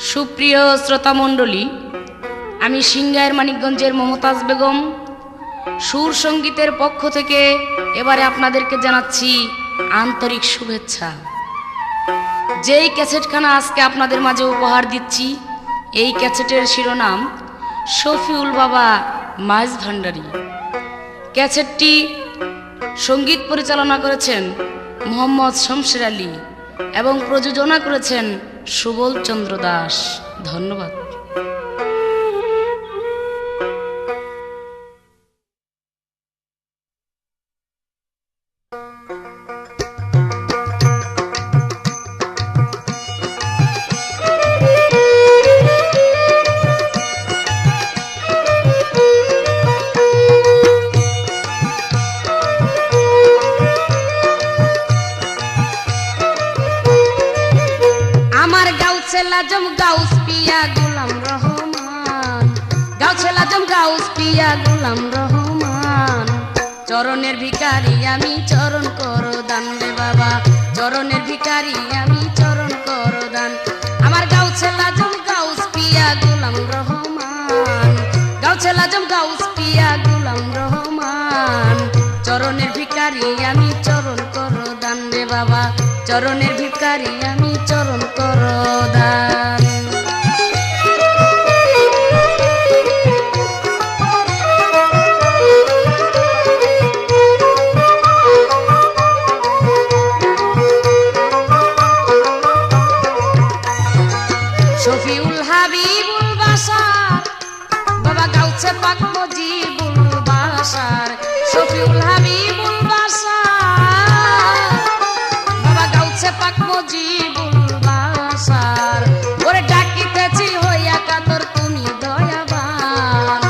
সুপ্রিয় শ্রোতা মণ্ডলী, আমি সিংগাইর মানিকগঞ্জের মমতাজ বেগম সুর সঙ্গীতের পক্ষ থেকে এবারে আপনাদেরকে জানাচ্ছি আন্তরিক শুভেচ্ছা। যেই ক্যাসেটখানা আজকে আপনাদের মাঝে উপহার দিচ্ছি, এই ক্যাসেটের শিরোনাম শফিউল বাবা মাইজ ভান্ডারী। ক্যাসেটটি সঙ্গীত পরিচালনা করেছেন মোহাম্মদ শমশের আলী এবং প্রযোজনা করেছেন সুবল চন্দ্র দাস। ধন্যবাদ। লাজম গাউস পিয়া গোলাম রহমান, গাউছে লাজম গাউস পিয়া গোলাম রহমান। চরণের ভিখারি আমি চরণ করো দান রে বাবা, চরণের ভিখারি আমি চরণ করো দান। আমার গাউছে লাজম গাউস পিয়া গোলাম রহমান, গাউছে লাজম গাউস পিয়া গোলাম রহমান। চরণের ভিখারি আমি চরণ করো দান রে বাবা, চরণের ভিখারি আমি চরণ করো দান। শফিউল হাবিবুল বাসার বাবা গাউছে পাক মজিবুল বাসার, শফিউল হাবিবুল বাসার বাবা গাউছে পাক মজিবুল বাসার। ওরে ডাকিতেছি হইয়া কাতর তুমি দয়াবান,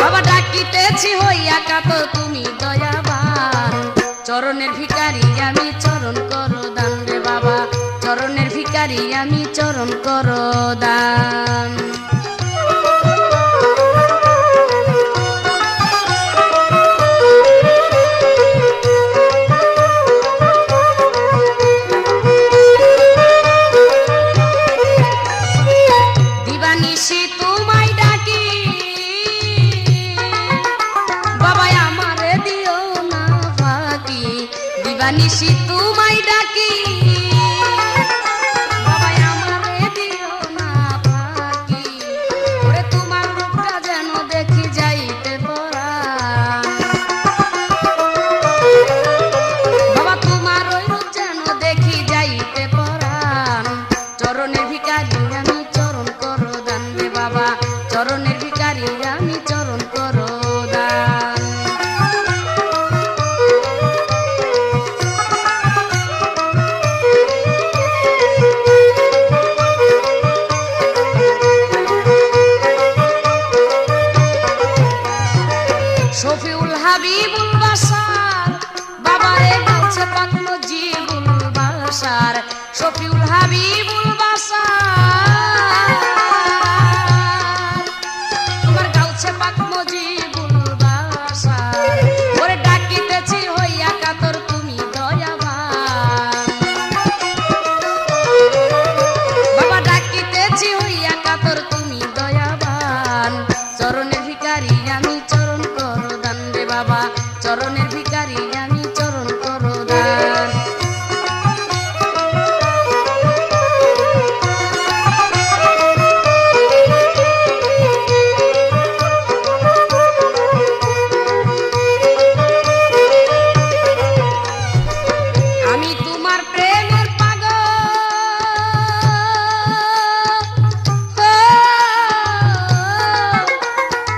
বাবা ডাকিতেছি হইয়া কাতর তুমি দয়াবান। চরণের ভিখারি আমি চরণ করো দান রে বাবা, চরণের ভিখারি আমি চরণ করো দান। দিবানিশি তোমায় ডাকি বাবা আমারে দিও না ফাঁকি, দিবানিশি তোমায় ডাকি বাবা আমারে দিও না ফাঁকি। ওরে তোমার রূপটা যেন দেখি যাইতে পরাণ, বাবা তোমার ওই রূপ যেন দেখি যাইতে পরাণ। চরণের ভিখারি আমি চরণ করো দান রে বাবা, চরণের ভিখারি আমি চরণ করো দান। শফিউল হাবিবুল বাসার বাবা রে গাউছে পাক মজিবুল বাসার, শফিউল হাবিবুল বাসার তোমার গাউছে পাক মজিবুল বাসার। ওরে ডাকিতেছি হইয়া কাতর তুমি দয়াবান, বাবা ডাকিতেছি হইয়া কাতর তুমি দয়াবান। চরণের ভিখারি আমি চরণ করো দান রে বাবা, চরণের ভিখারি আমি চরণ করো দান। আমি তোমার প্রেমের পাগল,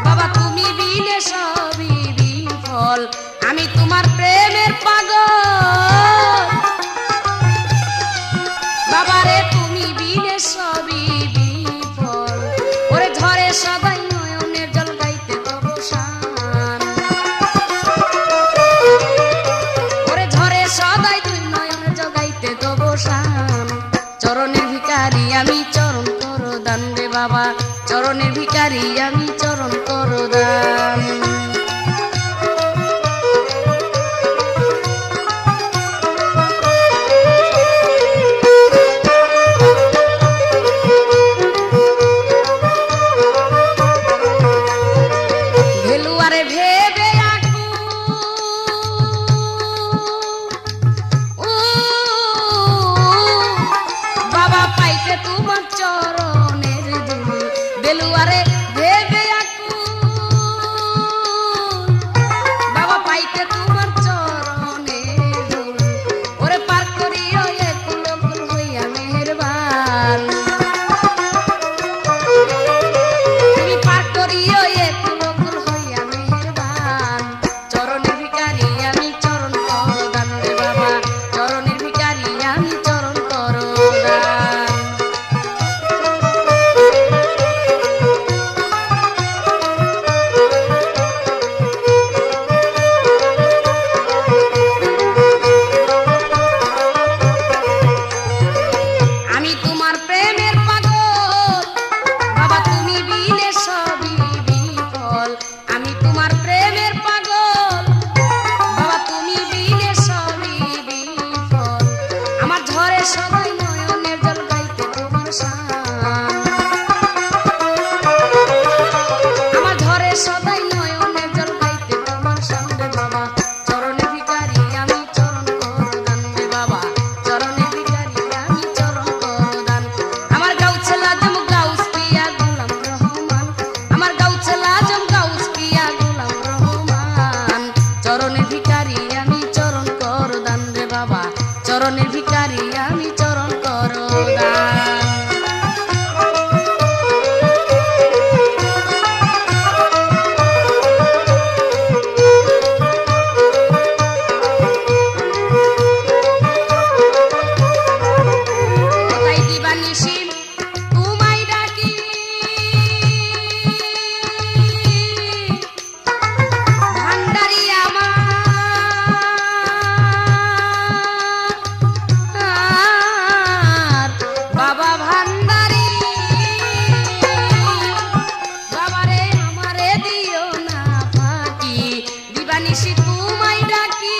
বাবা তুমি বিনে সবই বিফল। আমি তোমার প্রেমের পাগল, বাবা রে তুমি বিনে সবই বিফল। ওরে ঝরে সবাই নয়নের জল গাইতে তব শান, ওরে ঝরে সদাই তুই নয়নের জল গাইতে তব শান। চরণের ভিখারি আমি চরণ করো দান রে বাবা, চরণের ভিখারি আমি চরণ করো দান। ভেলুয়ারে ভেবে বাবা পাইতে তোমার চরণের ধুলি, বেলুয়ারে ভেবে বাবা পাইতে তোমার চরণের ধুলি, ওরে পার করিও একুল কুল হইয়া মেহেরবান, তুমি পার করিও একুল কুল হইয়া মেহেরবান, চরণের ভিখারি আমি চরণ করো দান রে বাবা, চরণের ভিখারি আমি চরণ করো দান। আমি তোমার প্রেমের পাগল বাবা, তুমি বিনে সবই বিফল, আমি তোমার প্রেমের পাগল বাবা, তুমি বিনে সবই বিফল, আমার ঝরে সবাই নয়নের জল গাইতে তোমার শান, আমার ঝরে সবাই নয়নের জল গাইতে তোমার শান রে বাবা, চরণের ভিখারি আমি চরণ করো দান রে বাবা, চরণের ভিখারি আমি চরণ করো দান। আমার গাউছে লাজম গাউস পিয়া গোলাম রহমান, আমার গাউছে লাজম গাউস পিয়া গোলাম রহমান, চরণের ভিখারি আমি চরণ করো দান রে বাবা, চরণের ভিখারি আমি চরণ করো দান। কোথায় দিবানিশি তোমায় ডাকি, ভান্ডারি আমার বাবা ভান্ডারি, বাবারে আমারে দিও না ফাঁকি, দিবানিশি তোমায় ডাকি,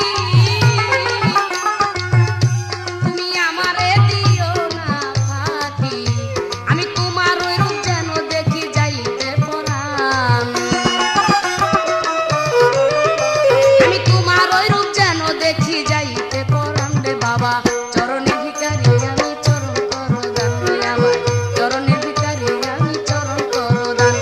তুমি আমারে দিও না ফাঁকি, আমি তোমার ওই রূপ যেন দেখি যাইতে পরাণ, আমি তোমার ওই রূপ যেন দেখি যাইতে পরাণ রে বাবা, চরণের ভিখারি আমি চরণ করো দান রে আমার, চরণের ভিখারি আমি চরণ করো দান।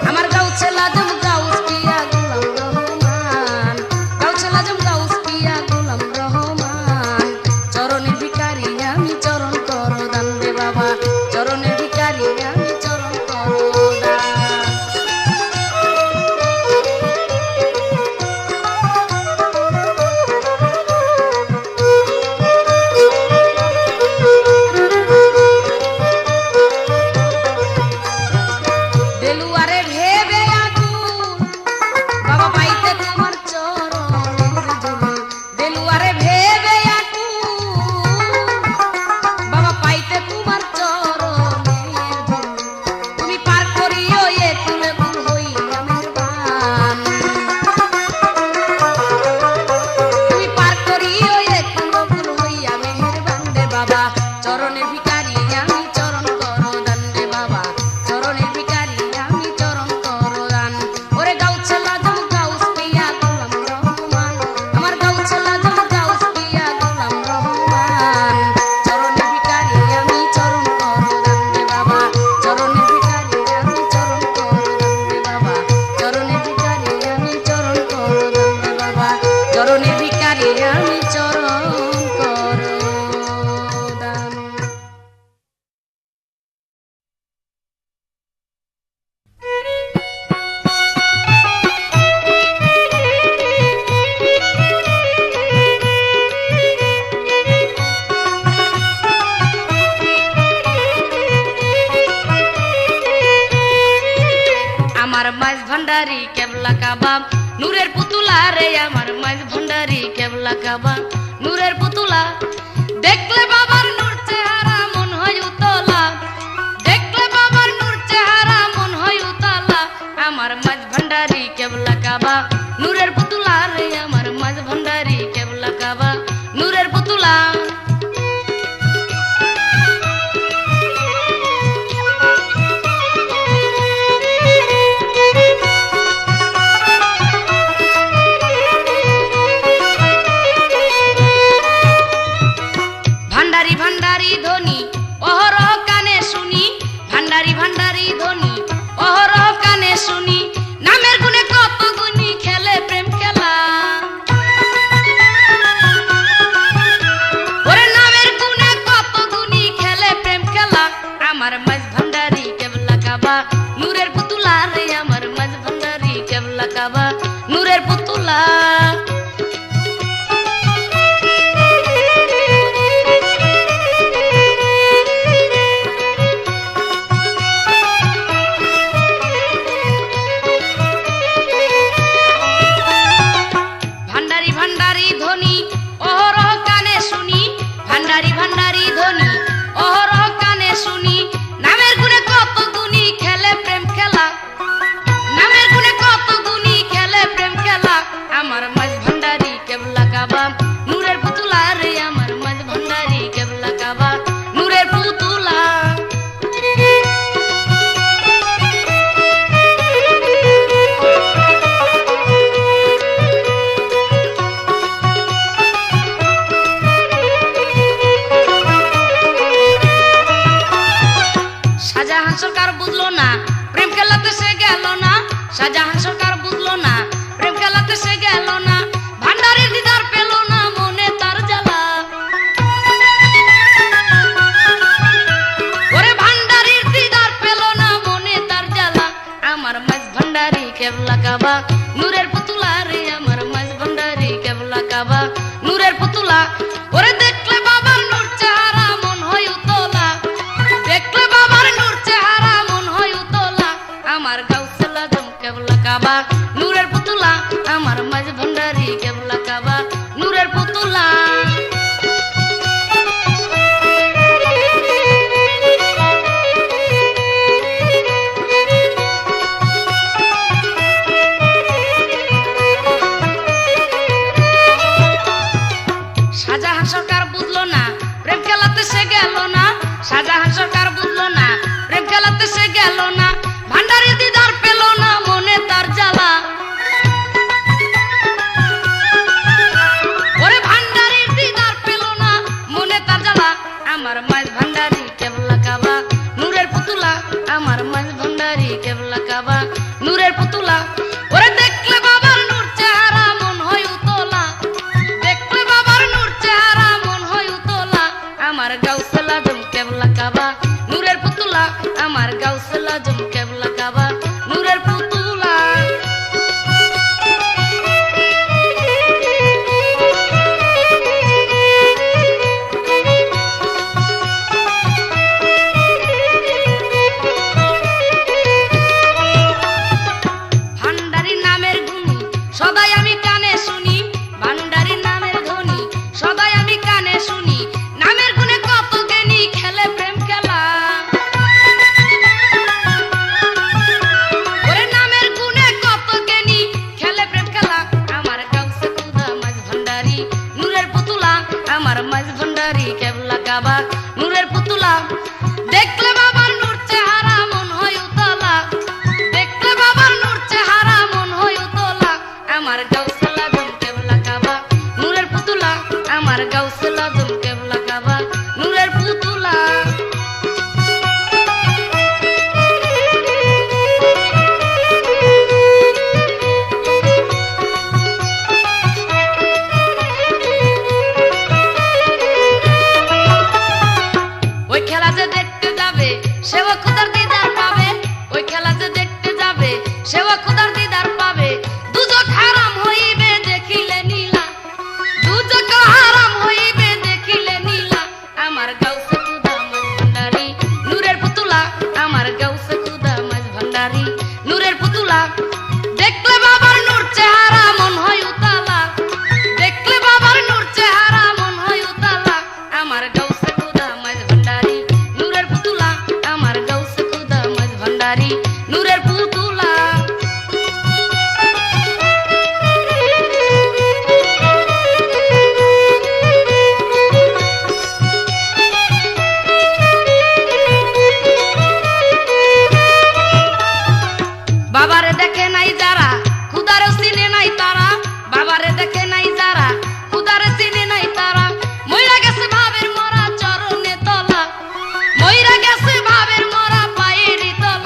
আমার গাউছে লাজম গাউস পিয়া গোলাম রহমান, গাউছে লাজম গাউস পিয়া গোলাম রহমান, চরণের ভিখারি আমি চরণ করো দান রে বাবা, চরণের ভিখারি আমি চরণ করো দান। বেলুয়ারে ভেবে বাবা পাইতে তোমার চরণের ধুলি, বেলুয়ারে ভেবে বাবা পাইতে তোমার চরণের ধুলি, তুমি পার করিও একুল কুল হইয়া মেহেরবান, তুমি পার করিও একুল কুল হইয়া মেহেরবান রে বাবা, চরণের ভিখারি আমি চরণ করো দান রে বাবা, চরণের ভিখারি আমি চরণ করো দান। ওরে গাউছে লাজম গাউস পিয়া গোলাম রহমান, আমার গাউছে লাজম গাউস পিয়া গোলাম রহমান, চরণের ভিখারি আমি চরণ করো দান রে বাবা, চরণের ভিখারি আমি চরণ করো দান রে বাবা, চরণের ভিখারি আমি চরণ করো দান রে বাবা, চরণের ভিখারি আমি চরণ করো দান। আমার মাইজ ভান্ডারি কেবলা কাবা নূরের পুতুলা রে, আমার মাইজ ভান্ডারি কেবলা কাবা নূরের পুতুলা, দেখলে বাবার নূর চেহারা মন হয় উতলা, দেখলে বাবার নূর চেহারা মন হয় ভান্ডারি ধনী অহরহ কানে শুনি নামের গুণে কত গুণী খেলে প্রেম খেলা ওরে নামের গুণে কত গুণী খেলে প্রেম খেলা আমার মাঝ ভান্ডারি কেবলা কাবা নূরের পুতুলা রে আমার মাঝ ভান্ডারি কেবলা কাবা নূরের পুতুলা ভান্ডারি ভান্ডারি ধনী অহরহ কানে শুনি ভান্ডারি ভান্ডারি ধনী অহরহ কানে শুনি নামের গুণে কত গুণী খেলে প্রেম খেলা নামের গুণে কত গুণী খেলে প্রেম খেলা আমার মাঝ ভান্ডারি কেবলা কাবা নূরের পুতুলা রে আমার মাঝ ভান্ডারি কেবলা কাবা নূরের পুতুলা শাহজাহান সরকার বুঝলো না প্রেম খেলাতে সে গেল না শাহজাহান সরকার বুঝলো না প্রেম খেলাতে সে গেল না ভান্ডারের দিদার পেল না মনে তার জ্বালা ওরে ভান্ডারের দিদার পেল না মনে তার জ্বালা আমার মাঝ ভান্ডারি কেবলা কাবা নূরের পুতুলা রে আমার মাঝ ভান্ডারি কেবলা কাবা নূরের পুতুলা ওরে দেখলে বাবার নূর চেহারা মন হয় উতলা দেখলে বাবার নূর চেহারা মন হয় উতলা আমার গাউসুল আজম কেবলা কাবা নূরের পুতুলা আমার মাঝ ভান্ডারি কেবলা কাবা নূরের পুতুলা শাহজাহান সরকার বুঝলো না প্রেম খেলাতে সে গেল না শাহজাহান সরকার বুঝলো না প্রেম খেলাতে সে গেল না ভান্ডারি দিদার পেল না মনে তার জ্বালা ওরে ভান্ডারির দিদার পেল না মনে তার জ্বালা আমার মাঝ ভান্ডারি কেবলা কাবা নূরের পুতুলা আমার মাঝ ভান্ডারি কেবলা কাবা নূরের পুতুলা ওরে দেখলে বাবার নূর চেহারা মন হয় উতলা দেখলে বাবার নূর চেহারা মন হয় উতলা আমার গাউসুল আজম কেবলা কাবা নূরের পুতুলা আমার গাউসুল আজম কেবলা কাবা নূরের পুতুলা ভান্ডারি নামের গুণী সদাই আমি কানে শুনি ভান্ডারি নামের ধনী সদাই আমি কানে শুনি নামের গুণে কত জ্ঞানী খেলে প্রেম খেলা ওরে নামের গুণে কত জ্ঞানী খেলে প্রেম খেলা আমার গাউসে খুদা মাঝ ভান্ডারি নূরের পুতুলা আমার মাঝ ভান্ডারি কেবলা কাবা নূরের পুতুলা দেখলে বাবার নূর চেহারা মন হয় উতলা দেখলে বাবার নূর চেহারা মন হয় উতলা আমার গাউসুল আজম কেবলা কাবা নূরের পুতুলা আমার গাউসুল আজম কেবলা কাবা নূরের পুতুলা ওই খেলা যে দেখতে যাবে সেও খুদার দিদার পাবে ওই খেলা যে দেখতে যাবে সেও খুদার দিদার পাবে দুজক হারাম হইবে দেখিলে নীলা দুজক হারাম হইবে দেখিলে নীলা আমার গাউসে খুদা মাঝ ভান্ডারি নূরের পুতুলা আমার গাউসে খুদা মাঝ ভান্ডারি নূরের পুতুলা দেখলে বাবার নূর চেহারা মন হয় উতলা দেখলে বাবার নূর চেহারা মন হয় উতলা আমার গাউসে খুদা মাঝ ভান্ডারি নূরের পুতুলা আমার গাউসে খুদা মাঝ ভান্ডারি নূরের পুতুলা বাবারে দেখে নাই যারা খুদারে চিনে নাই তারা বাবারে দেখে নাই যারা খুদারে চিনে নাই তারা মইরা গেছে ভাবের মরা চরণে তলা মইরা গেছে ভাবের মরা পায়ের তলা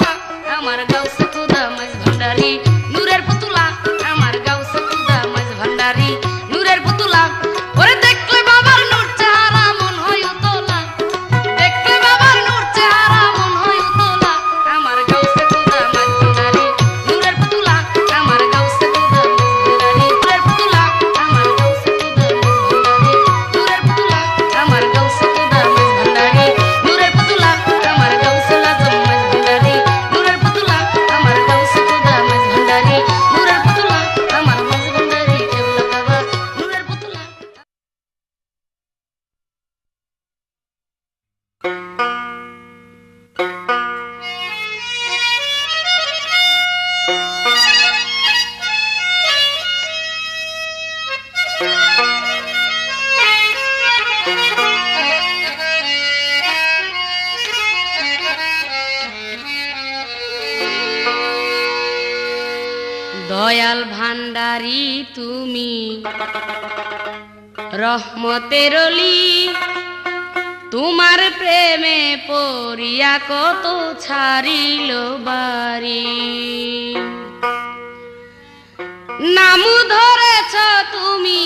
দয়াল ভান্ডারি তুমি রহমতের অলি, তোমার প্রেমে পড়িয়া কত ছাড়িল বাড়ি। নাম ধরেছ তুমি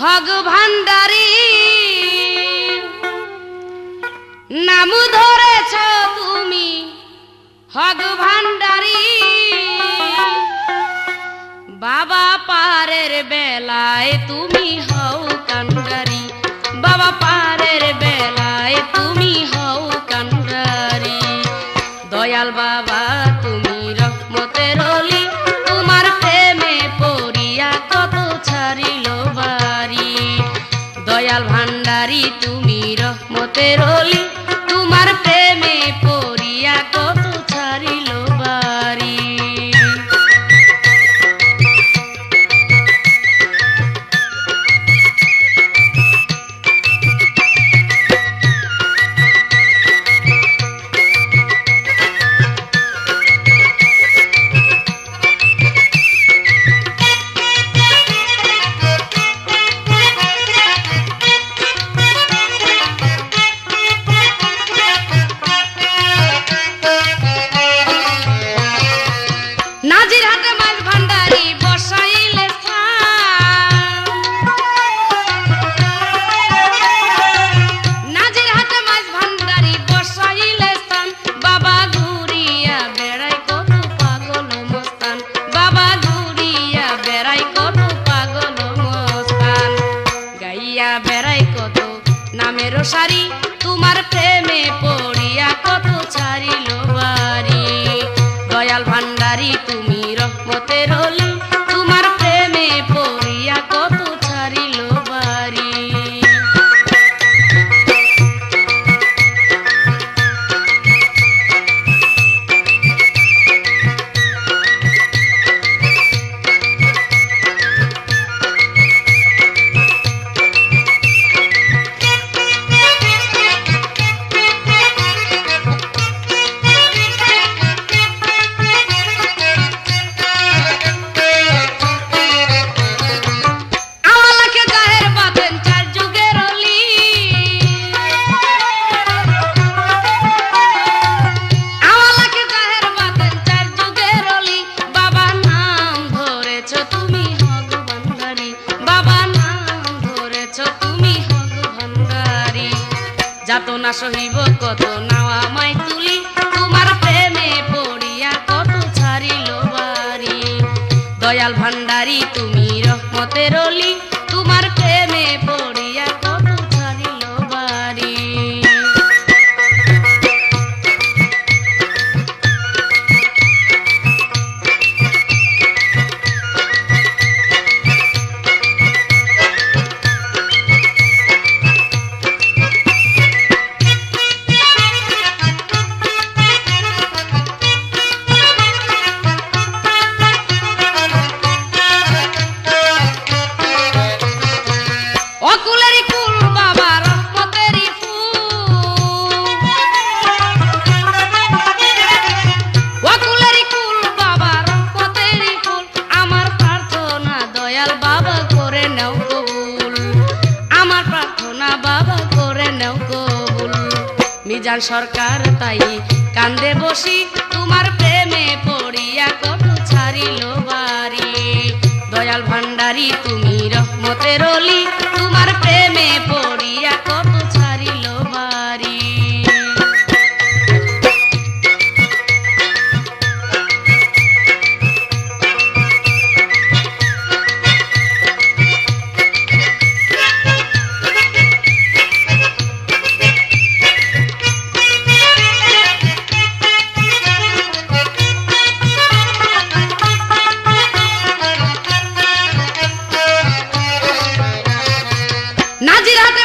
হগ ভান্ডারি, নাম ধরেছ তুমি হগ ভান্ডারি। বাবা পারের বেলায় তুমি হও কান্ডারি, বাবা পারের বেলায় তুমি হও কান্ডারি। দয়াল বাবা তুমি রহমতের অলি, তোমার প্রেমে পড়িয়া কত ছাড়িল বাড়ি। দয়াল ভান্ডারি তুমি রহমতের অলি, তোমার প্রেমে পড়িয়া কত ছাড়িল বাড়ি। নাজিরহাটে মাছ ভান্ডারি বসাইলে স্থান, নাজিরহাটে মাছ ভান্ডারি বসাইলে স্থান। বাবা ঘুরিয়া বেড়াই কত পাগল মস্তান, বাবা ঘুরিয়া বেড়াই কত পাগল মস্তান। গাইয়া বেড়াই কত নামের সারি, তোমার প্রেমে পড়িয়া কত ছাড়িল বাড়ি। দয়াল ভান্ডারি তুমি রহমতের অলি, তোমার প্রেমে পড়িয়া কত ছাড়িল বাড়ি। আমালাকে জাহের বাঁধেন চার যুগের অলি, আমালাকে জাহের বাঁধেন চার যুগের অলি। বাবা নাম ধরেছ তুমি হগ ভান্ডারি, বাবা নাম ধরেছ তুমি হগ ভান্ডারি। যাতনা সহিব কত নাওয়া মাই তুলি, তোমার প্রেমে পড়িয়া কত ছাড়িল বাড়ি। দয়াল ভান্ডারি তুমি রহমতের অলি, তোমার প্রেমে পড়িয়া কত ছাড়িল বাড়ি। অকুলেরই কুল বাবা রহমতেরই ফুল, অকুলেরই কুল বাবা রহমতেরই ফুল। আমার প্রার্থনা দয়াল বাবা করে নাও কবুল, আমার প্রার্থনা বাবা করে নাও কবুল। মিজান সরকার তাই কান্দে বসি, তোমার প্রেমে পড়িয়া কত ছাড়িল বাড়ি। দয়াল ভান্ডারি তুমি রহমতের অলি, তোমার প্রেমে পড়িয়া কত ছাড়িল বাড়ি। নাজিরহাটে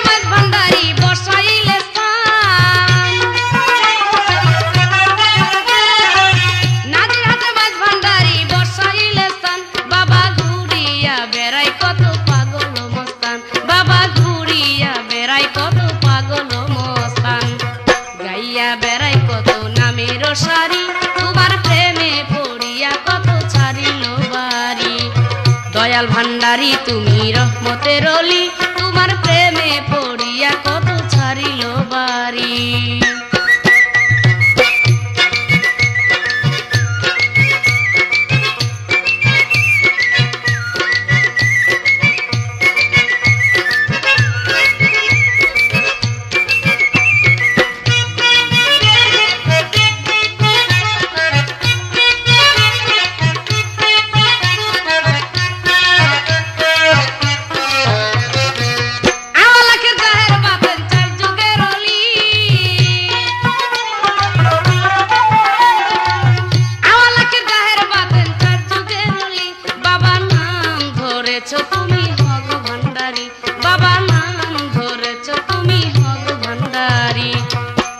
ভান্ডারি তুমি রহমতের অলি, তোমার প্রেমে পড়িয়া কত ছাড়িল বাড়ি। তুমি হগ ভান্ডারি, বাবা নাম ধরেছ তুমি হগ ভান্ডারি।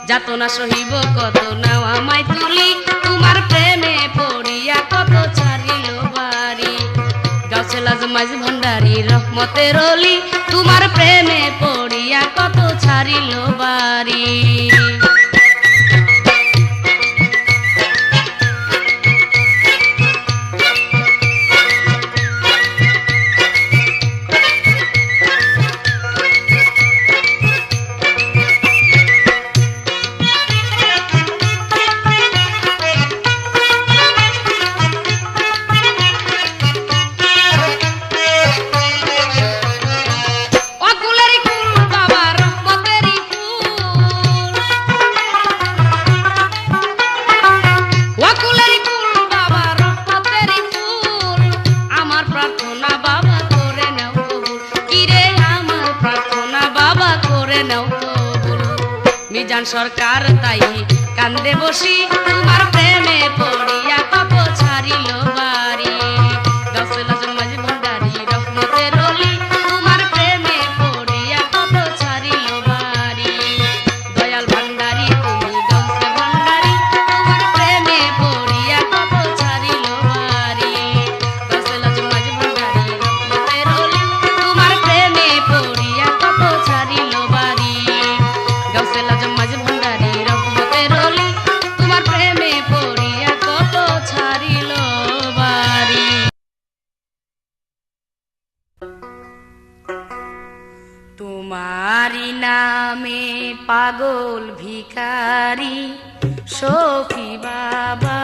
যাতনা সহিব কত নাও আমায় তুলি, তোমার প্রেমে পড়িয়া কত ছাড়িল বাড়ি। গাউসে লাজম মাঝি ভান্ডারি রহমতের অলি, তোমার প্রেমে পড়িয়া কত ছাড়িল বাড়ি। মিজান সরকার তাই কান্দে বসি, তোমার প্রেমে পড়িয়া কত ছাড়িল বাড়ি। গাউসে লাজম মাঝি ভান্ডারি রহমতের অলি, তোমার প্রেমে পড়িয়া কত ছাড়িল বাড়ি। দয়াল ভান্ডারি তুমি গাউসে ভান্ডারি, তোমার প্রেমে পড়িয়া কত ছাড়িল বাড়ি। গাউসে লাজম মাঝি ভান্ডারি রহমতের অলি, তোমার প্রেমে পড়িয়া কত ছাড়িল বাড়ি। গাউসে লাজম মাঝি ভান্ডারি রহমতের অলি, তোমার প্রেমে পড়িয়া কত ছাড়িল বাড়ি। তোমারি নামে পাগল ভিখারি, সখী বাবা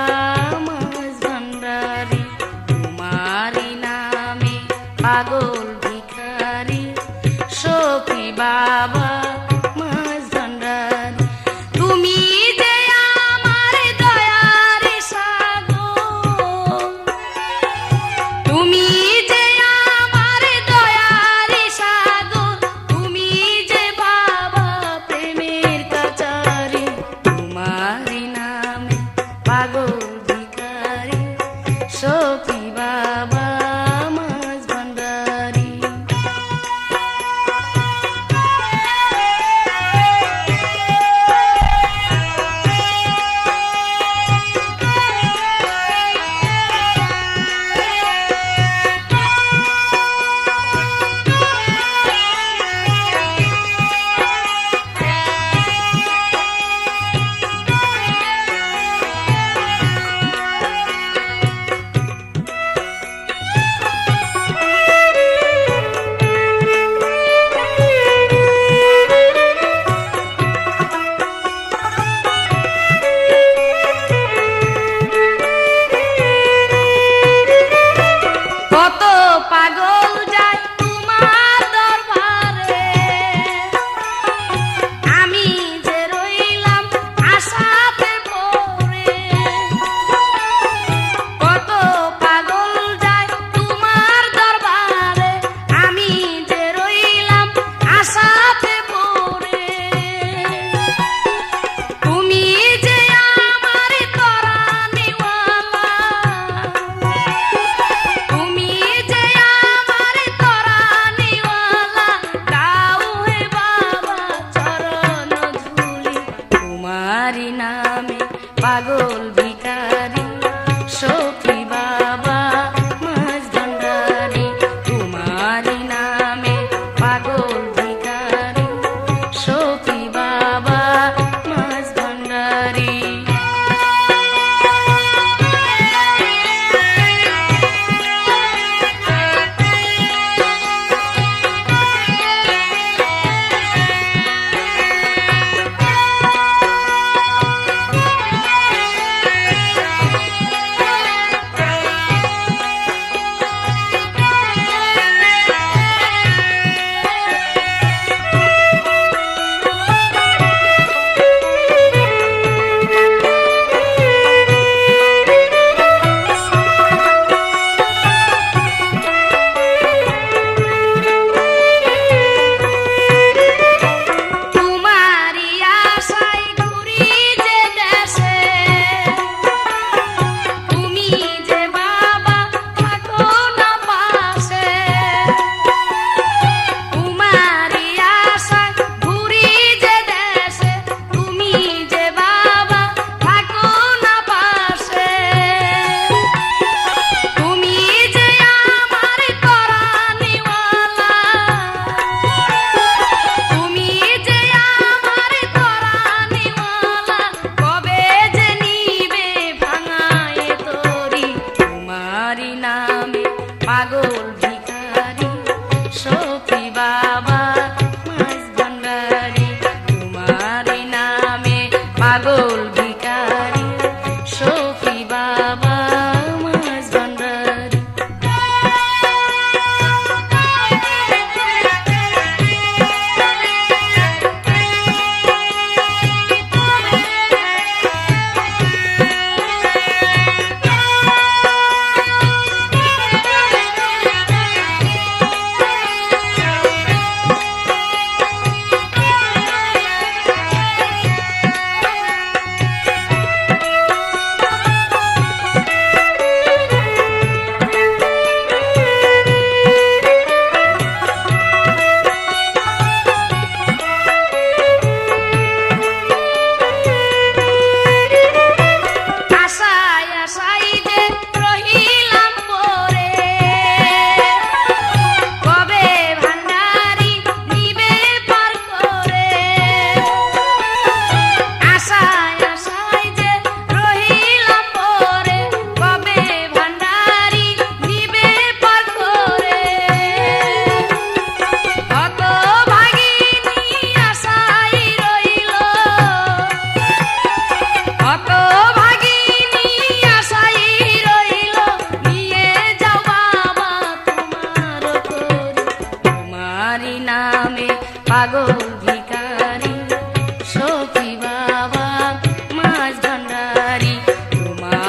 মাঝ ভান্ডারি। তোমারি নামে পাগল ভিখারি, সখী বাবা মাঝ ভান্ডারি। তুমি যে আমার দয়ার সাগর, তুমি যে আমার দয়ার সাগর, তুমি যে বাবা প্রেমের কাচারি। তোমারি নামে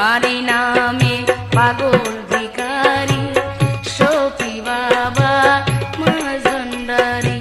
তোমারি নামে পাগল ভিখারি শফি বাবা মাঝভান্ডারি।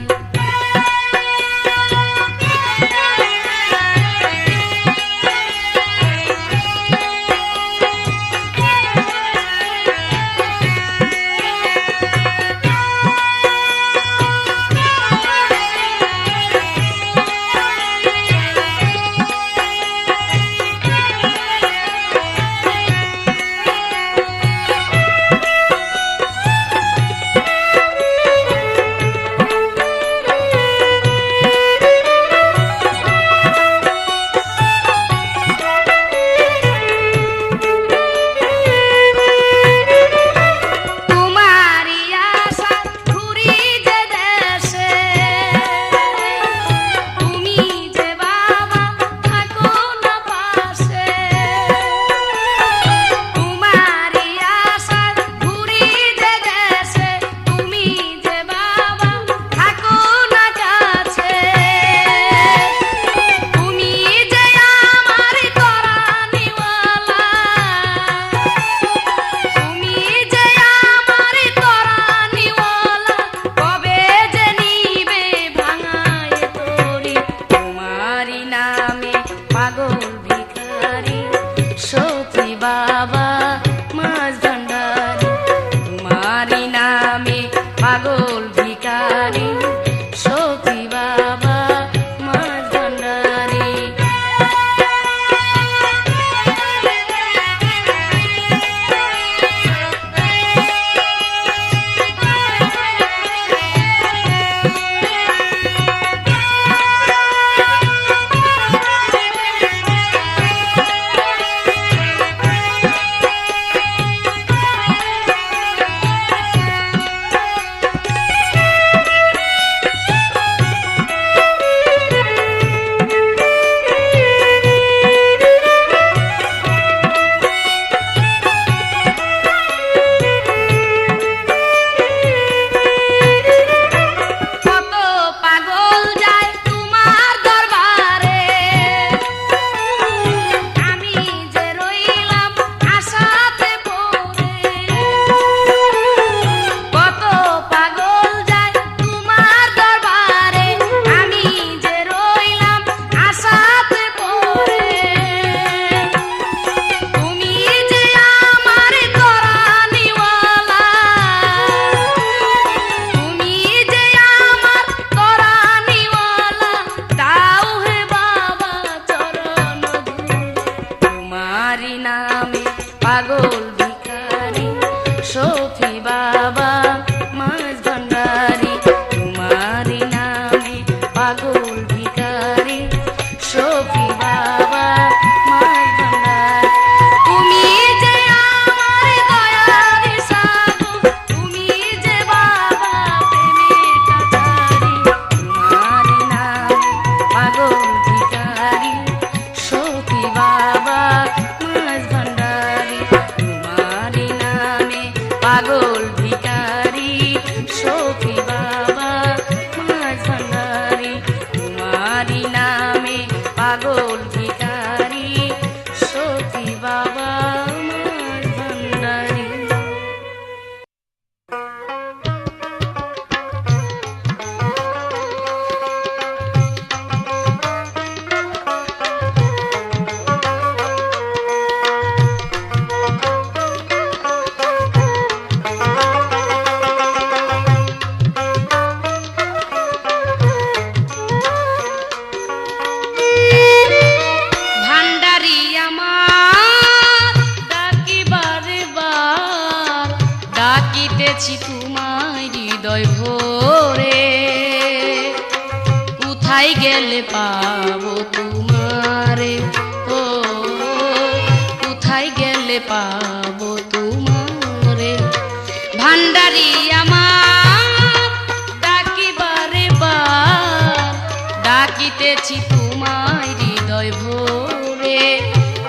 পেয়েছি তোমায় হৃদয় ভরে, কোথায় গেলে পাবো তোমারে, ও কোথায় গেলে পাবো তোমারে। ভান্ডারি আমার ডাকি বারে বার, ডাকিতেছি তোমায় হৃদয় ভরে,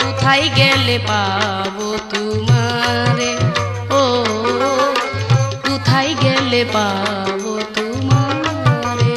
কোথায় গেলে পাবো তোমারে, ও কোথায় গেলে পাবো তোমারে।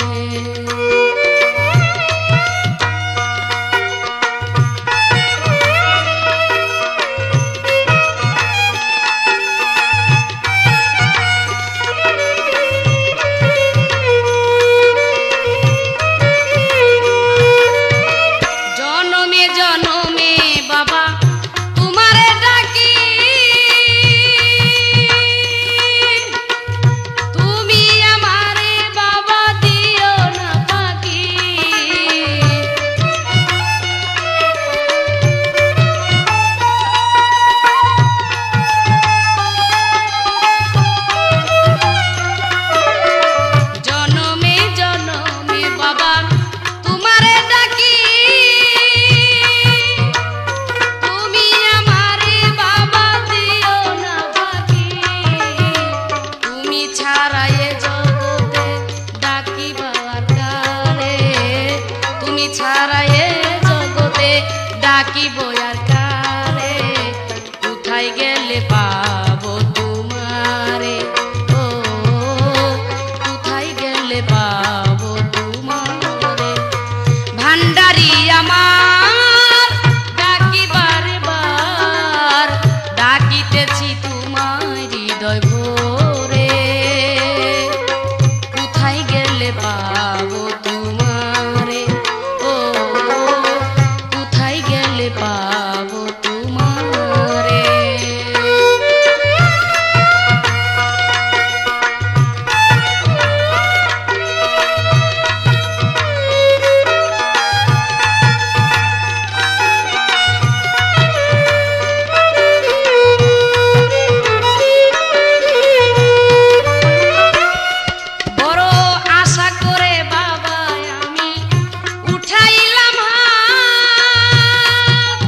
কোথায় গেলে পাবো তোমারে, ও কোথায় গেলে পাবো তোমারে। ভান্ডারি আমার ডাকি বারে বার, ডাকিতেছি তোমার হৃদয় ভরে, কোথায় গেলে পাবো তোমারে, ও কোথায় গেলে পাবো তোমারে। বড় আশা করে বাবা আমি উঠাইলাম হাত,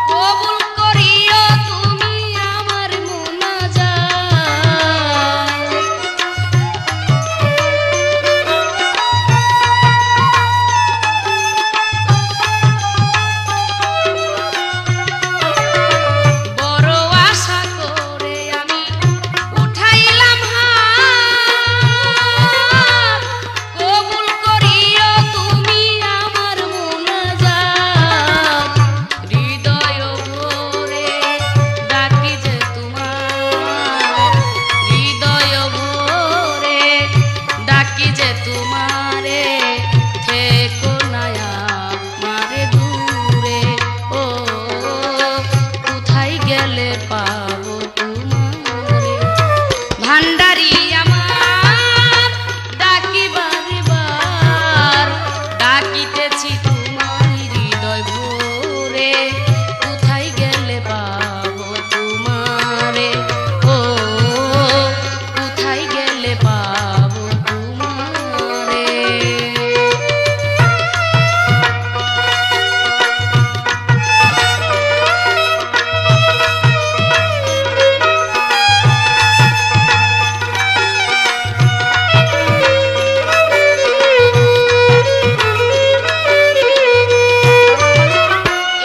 কবুল করিও তুমি আমার মুনাজাত। বড় আশা করে আমি উঠাইলাম হাত, কবুল করিও তুমি আমার মুনাজাত। হৃদয় ভরে ডাকি যে তোমার, হৃদয় ভরে ডাকি যে তোমারে, থেকো না আমারে দূরে, ও কোথায় গেলে পাবো তোমারে। ভান্ডারি আমার ডাকি বারে বার, ডাকিতেছি তোমার হৃদয় ভরে, কোথায় গেলে পাবো তোমারে, ও কোথায় গেলে পাবো তোমারে।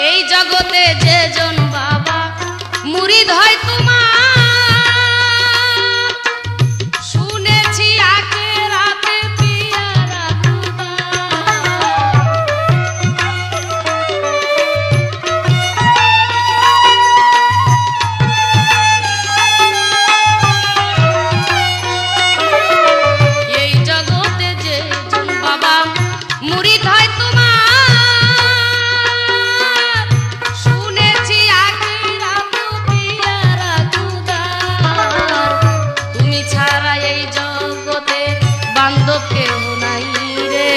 এই জগতে যেজন বাবা মুরিদ হয় তোমার, শুনেছি আখেরাতে পিয়ারা খুদা। এই জগতে যেজন বাবা মুরিদ হয় তোমার, শুনেছি আখিরাত পিয়ারা খুদার। তুমি ছাড়া এই জগতে বান্ধব কেহ নাই রে,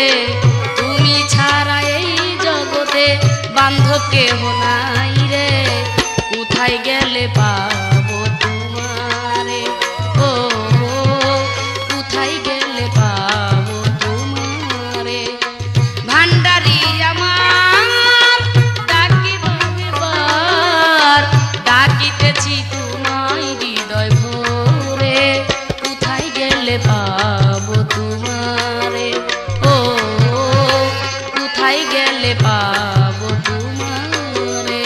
তুমি ছাড়া এই জগতে বান্ধব কেহ নাই রে, কোথায় গেলে পাবো তোমারে, ও কোথায় গেলে পাবো তোমারে। ভান্ডারি আমার ডাকি বারে বার, ডাকিতেছি তোমায় হৃদয় ভরে, কোথায় গেলে পাবো তোমারে, ও কোথায় গেলে পাবো তোমারে।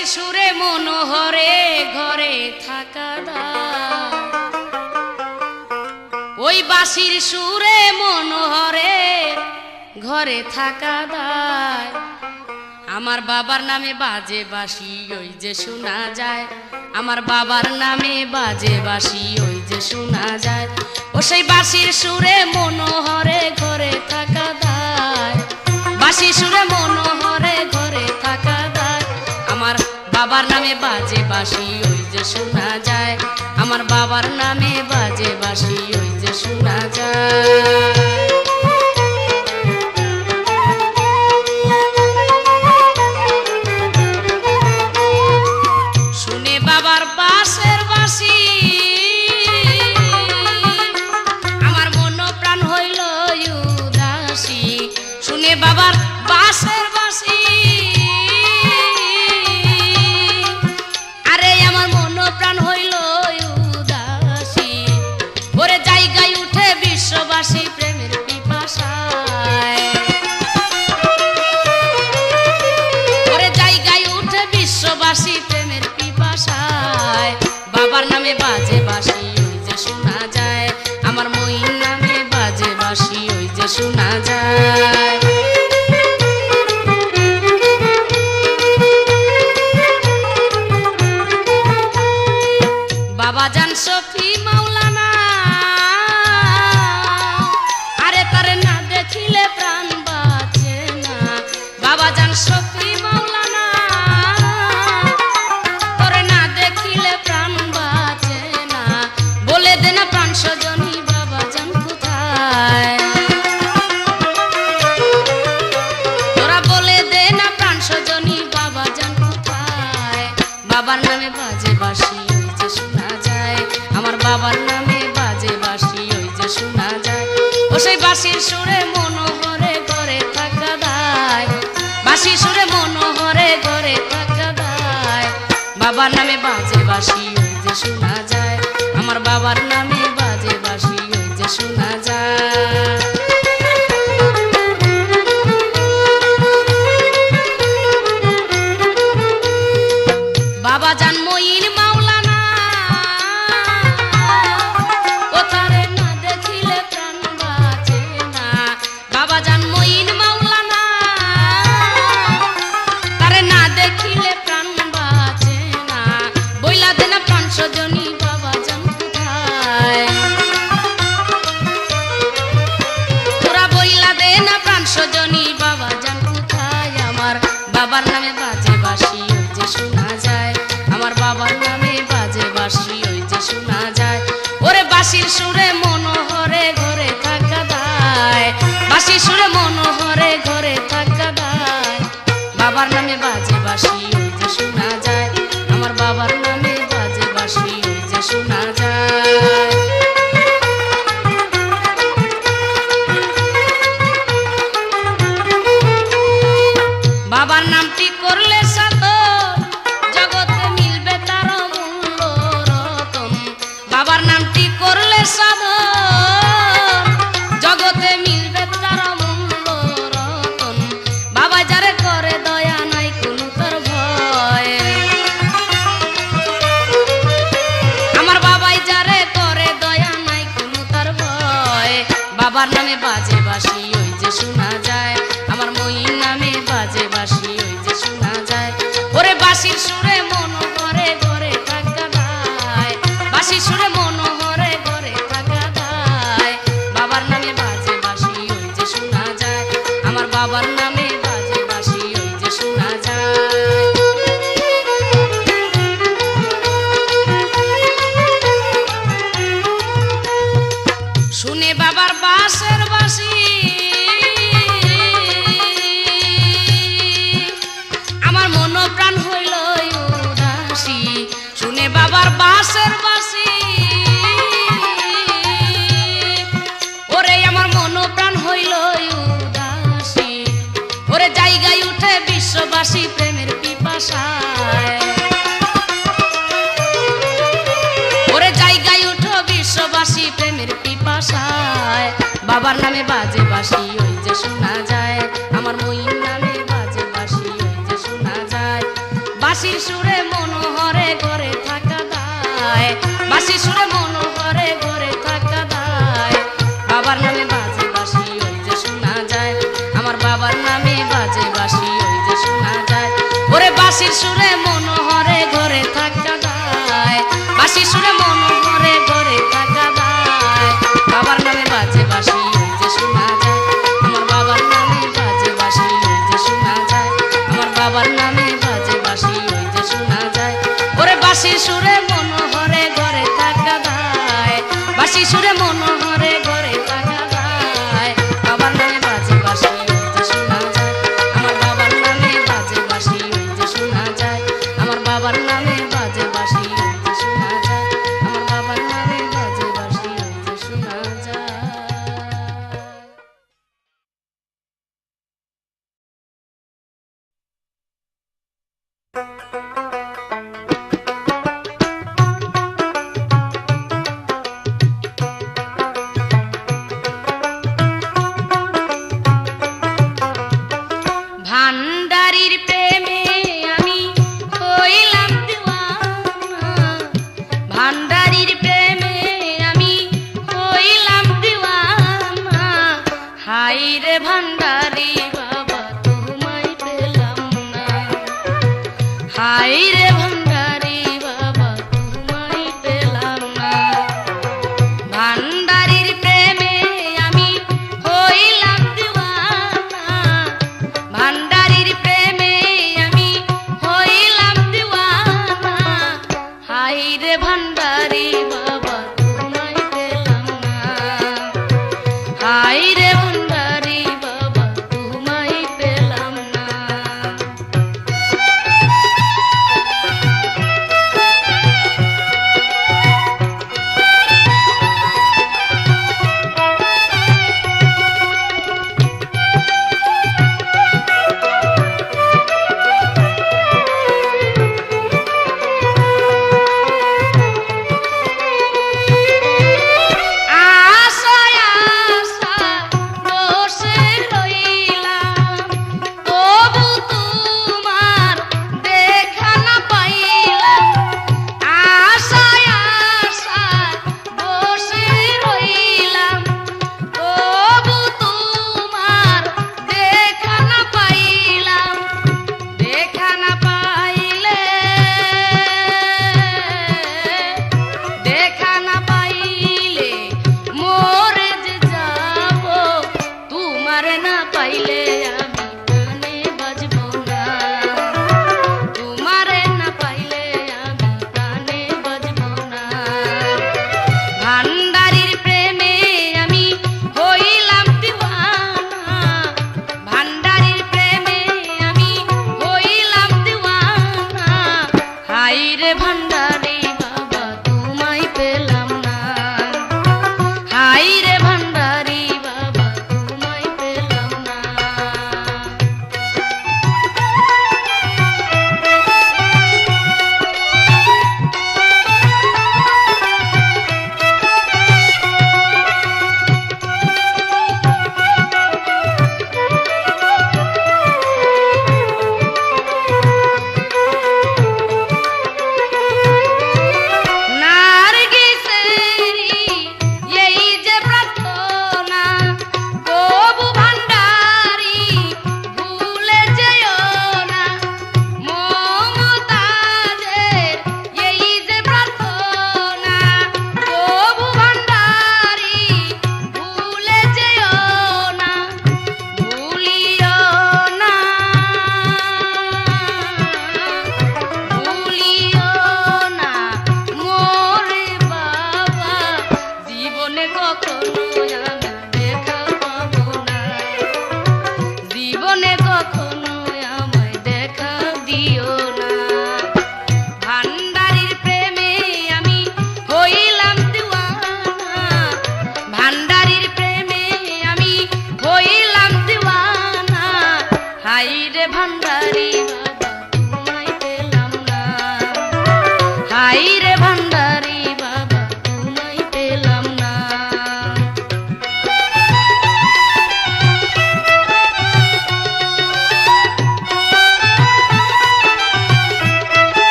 বাঁশির সুরে মনোহরে ঘরে থাকা দায়, ওই বাঁশির সুরে মনোহরে ঘরে থাকা দায়। আমার বাবার নামে বাজে বাঁশি ওই যে শোনা যায়, আমার বাবার নামে বাজে বাঁশি ওই যে শোনা যায়। ও সেই বাঁশির সুরে মনোহরে ঘরে থাকা দায়, বাঁশির সুরে মনোহরে ঘরে থাকা দায়। আমার বাবার নামে বাজে বাঁশি ওই যে শোনা যায়, আমার বাবার নামে বাজে বাঁশি ওই যে শোনা যায়। শুনে বাবার বাঁশের বাঁশি আমার মন প্রাণ হইল উদাসী, শুনে বাবার বাঁশের বাঁশি আরে আমার মন প্রাণ হইল উদাসী। ওরে জায়গায় উঠে বিশ্ববাসী প্রেমের পিপাসায়, ওরে জায়গায় উঠে বিশ্ববাসী প্রেমের পিপাসায়। বাবার নামে বাজে বাঁশি ওই যে শোনা যায়, আমার মইন নামে বাজে বাঁশি ওই যে শোনা যায়। বাবা জান শফি মাওলানা আরে তারে না দেখিলে প্রাণ বাঁচে না। বাবা জান শফি মাওলানা তোরে না দেখিলে প্রাণ বাঁচে না। বলে দে না প্রাণ সজনী বাবা জান কোথায়, তোরা বলে দে না প্রাণ সজনী বাবা জান কোথায়। বাবার নামে বাজে বাঁশি ওই যে শোনা যায়, আমার বাবার নামে বাজে বাঁশি ওই যে শোনা যায়। ও সেই বাঁশির সুরে মনোহরে ঘরে থাকা দায়, বাঁশির সুরে মনোহরে ঘরে থাকা দায়। বাবার নামে বাজে বাঁশি ওই যে শোনা যায়, আমার বাবার নামে বাজে বাঁশি ওই যে শোনা যায়। বাবা জান মইন মাওলানা কোথারে না দেখিলে প্রাণ বাঁচে না। বাবা জান মইন মাওলানা তারে না দেখিলে প্রাণ বাঁচে না। বইলা দে না প্রাণ সজনী বাবা জান কোথায়, তোরা বইলা দে না প্রাণ সজনী বাবা জান কোথায়। আমার বাবার নামে বাজে বাঁশি ওই যে শোনা যায়, আমার বাবার নামে বাজে বাঁশি ওই যে শোনা যায়। ওরে বাঁশির সুরে মনোহরে ঘরে থাকা দায়, বাঁশির সুরে মনোহরে ঘরে থাকা দায়। বাবার নামে বাজে বাঁশি ওই যে শোনা যায়, আমার বাবার নামে বাজে বাঁশি ওই যে শোনা যায়। বাবার নামটি করলে সাধন জগতে মিলবে তার মূল্য রতন। বাবার নামটি করলে সাধন জগতে মিলবে তার মূল্য রতন। বাবা যারে করে দয়া নাই কোনো তার ভয়, আমার বাবাই যারে করে দয়া নাই কোনো তার ভয়। বাবার নামে বাজে বাঁশি ওই যে শোনা যায়, আমার মইন নামে বাজে বাঁশি ওই যে শোনা যায়। ওরে বাঁশির সুরে মনোহরে ঘরে থাকা দায়, বাঁশির সুরে মনোহরে ঘরে থাকা দায়। বাবার নামে বাজে বাঁশি ওই যে শোনা যায়, আমার বাবার নামে বাজে বাঁশি ওই যে শোনা যায়। শুনে বাবার বাঁশের বাঁশি আমার মন প্রাণ হইল উদাসী। শুনে বাবার বাঁশের বাঁশি ওরে আমার মন প্রাণ হইল উদাসী। ওরে জায়গায় উঠে বিশ্ববাসী প্রেমের পিপাসায়, ওরে জায়গায় উঠো বিশ্ববাসী প্রেমের পিপাসায়। বাবার নামে বাজে বাঁশি ওই যে শোনা যায়, আমার মইন নামে বাজে বাঁশি ওই যে শোনা যায়। বাঁশির সুরে মনোহরে ঘরে থাকা দায়, বাঁশি সুরে মনোহরে ঘরে থাকা দায়। বাবার নামে বাজে বাঁশি ওই যে শোনা যায়, আমার বাবার নামে বাজে বাঁশি ওই যে শোনা যায়। ওরে বাঁশির সুরে মনোহরে ঘরে থাকা দায়, বাঁশি সুরে মনোহরে ঘরে থাকা দায়। বাবার নামে বাজে বাঁশি ওই যে শোনা যায়, আমার বাবার নামে বাজে বাঁশি ওই যে শোনা যায়, আমার বাবার নামে বাজে বাঁশি ওই যে শোনা যায়। ওরে বাঁশির সুরে মনোহরে ঘরে থাকা দায়, বাঁশি সুরে মনোহরে ঘরে থাকা দায়। বাবার নামে বাজে বাঁশি ওই যে শোনা যায়, আমার বাবার নামে বাজে বাঁশি ওই যে শোনা যায়, আমার বাবার নামে বাজে বাঁশি ওই যে শোনা যায়, আমার বাবার নামে বাজে বাঁশি ওই যে শোনা যায়। ভান্ডারির প্রেমে আমি হইলাম দিওয়ানা, ভান্ডারির প্রেমে আমি হইলাম দিওয়ানা। হাই রে ভান্ডারি বাবা তোমায় পেলাম না, হাই রে ভান্ডারি বাবা তোমায় পেলাম না। ভান্ডারির প্রেমে আমি হইলাম দিওয়ানা, ভান্ডারির প্রেমে আমি হইলাম দিওয়ানা। হাই রে ভান্ডারি বাবা তোমায় পেলাম না, হাই রে ভান্ডারি বাবা তোমায় পেলাম না।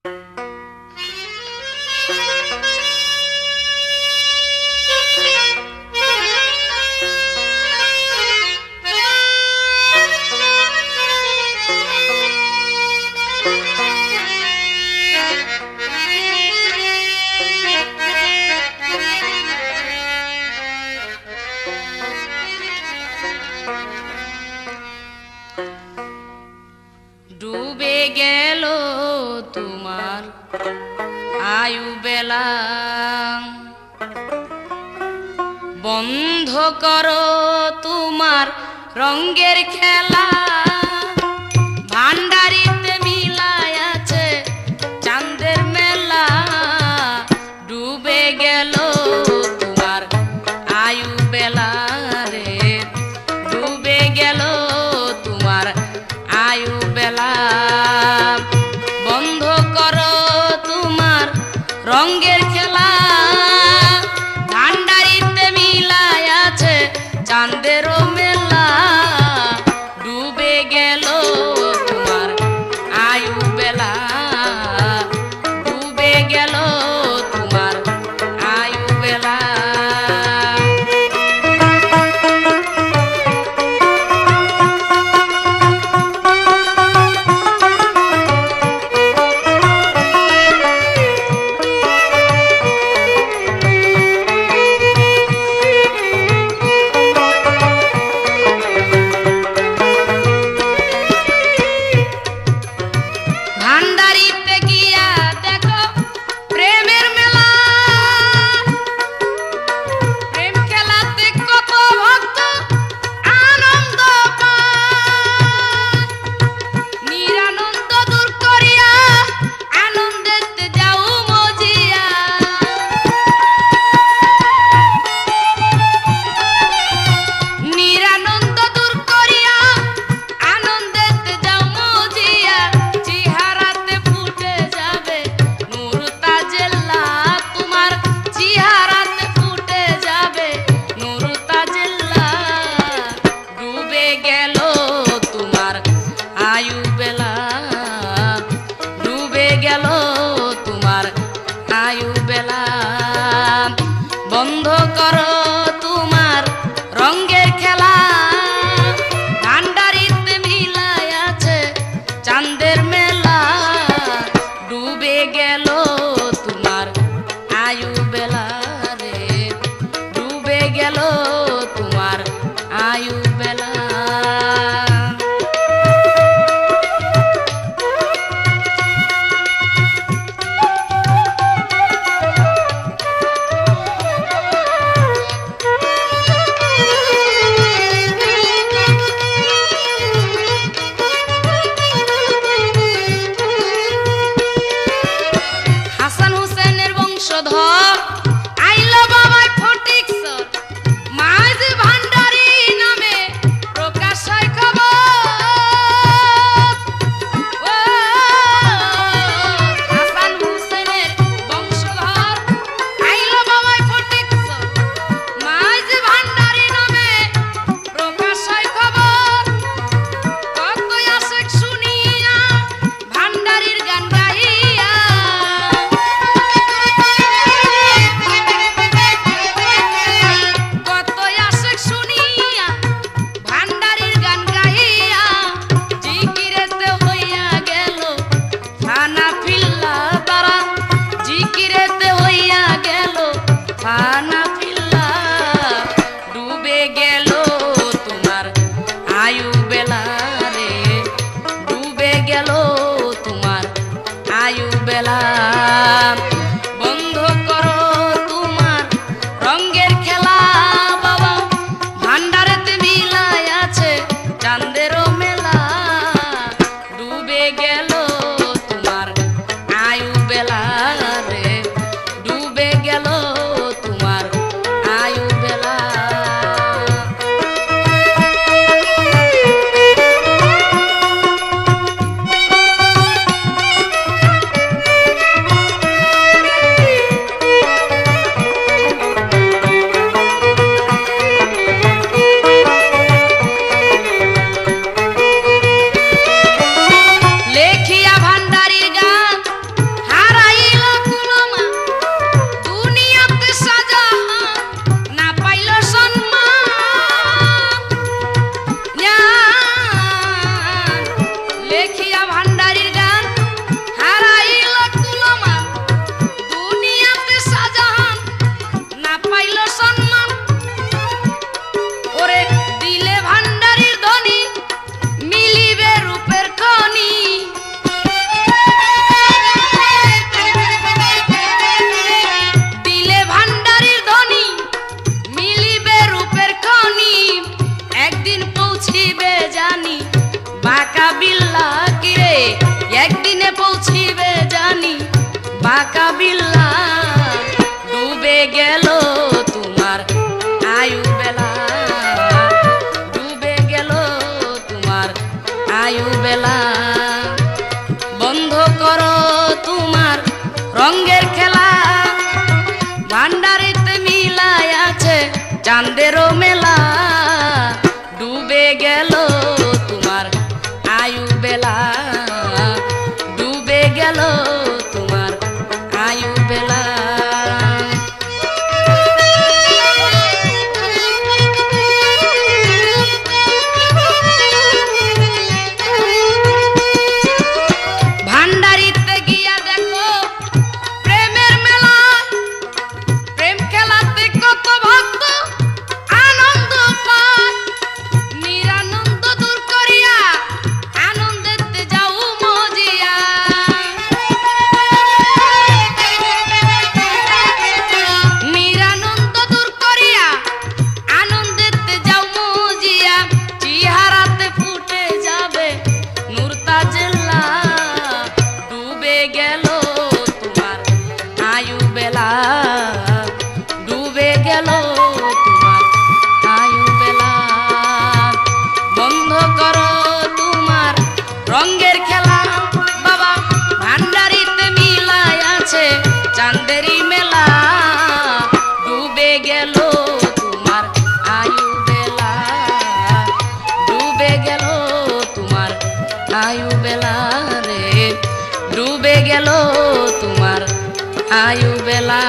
ডুবে গেল তোমার আয়ু বেলা, বন্ধ করো তোমার রঙ্গের খেলা। ভান্ডারিতে মিলায় আছে চাঁদের মেলা, ডুবে গেল তোমার আয়ু বেলা রে, ডুবে গেল তোমার আয়ু বেলা। বন্ধ করো তোমার রঙ্গের খেলা, ভান্ডারিতে মিলায় আছে চাঁদেরও মেলা, ডুবে গেল তোমার আয়ু বেলা, ডুবে গেল তোমার আয়ু বেলা। ভান্ডারিতে গিয়া দেখো প্রেমের মেলা, প্রেম খেলাতে কত ভক্ত আনন্দ পায়, নিরানন্দ দূর করিয়া আনন্দেতে যাও মজিয়া। নিরানন্দ দূর করিয়া আনন্দেতে যাও মজিয়া, চেহারাতে ফুটে যাবে নূর তাজেল্লা, তোমার চেহারাতে ফুটে যাবে নূর তাজেল্লা, ডুবে গেল তোমার আয়ু বেলা, ডুবে গেল তোমার আয়ু বেলা। বন্ধ করো তোমার রঙ্গের খেলা, ভান্ডারিতে মিলায় আছে চাঁদের মেলা, ডুবে গেল তোমার আয়ু বেলা রে, ডুবে গেল তোমার আয়ু বেলা। হাসান হুসেনের বংশধর আইলো বাবাই ফটিক সর, মাঝি ভান্ডারি নামে প্রকাশ হয় খবর। ও হাসান হুসেনের বংশধর আইলো বাবাই ফটিক সর, মাঝি ভান্ডারি নামে প্রকাশ হয় খবর। কত আশেক শুনিয়া ভান্ডারির গান গাইয়া, কত আশেক শুনিয়া ভান্ডারির গান গাইয়া, জিকিরেতে হইয়া গেল ফানা ফিল্লা তারা, জিকিরেতে হইয়া গেল ফানা ফিল্লা, ডুবে গেল তোমার আয়ু বেলা রে, ডুবে গেল তোমার আয়ু বেলা। বন্ধ করো তোমার রঙ্গের খেলা বাবা, ভান্ডারেতে মিলায় আছে চাঁদেরও মেলা, ডুবে গেল তোমার আয়ু বেলা রে, ডুবে গেল তোমার আয়ু বেলা। বাঁকা বিল্লা ডুবে গেল তোমার আয়ু বেলা ডুবে গেল তোমার আয়ু বেলা বন্ধ করো তোমার রঙের খেলা ভান্ডারিতে মিলাই আছে চাঁদেরও মেলা ডুবে গেল তোমার আয়ু বেলা ডুবে গেল তোমার আয়ু বেলা ভান্ডারিতে গিয়া দেখো প্রেমের মেলা প্রেম খেলাতে কত ভক্ত আনন্দ পায় নিরানন্দ দূর করিয়া আনন্দেতে যাও মজিয়া নিরানন্দ দূর করিয়া আনন্দেতে যাও মজিয়া চেহারাতে ফুটে যাবে নূর তাজেল্লা ডুবে গেল তোমার আয়ু বেলা ডুবে গেল তোমার আয়ু বেলা বন্ধ করো তোমার রঙের খেলা বাবা ভান্ডারিতে মিলাই আছে চাঁদেরই মেলা ডুবে গেল তোমার আয়ু বেলা ডুবে গেল তোমার আয়ু বেলা রে ডুবে গেল তোমার আয়ু বেলা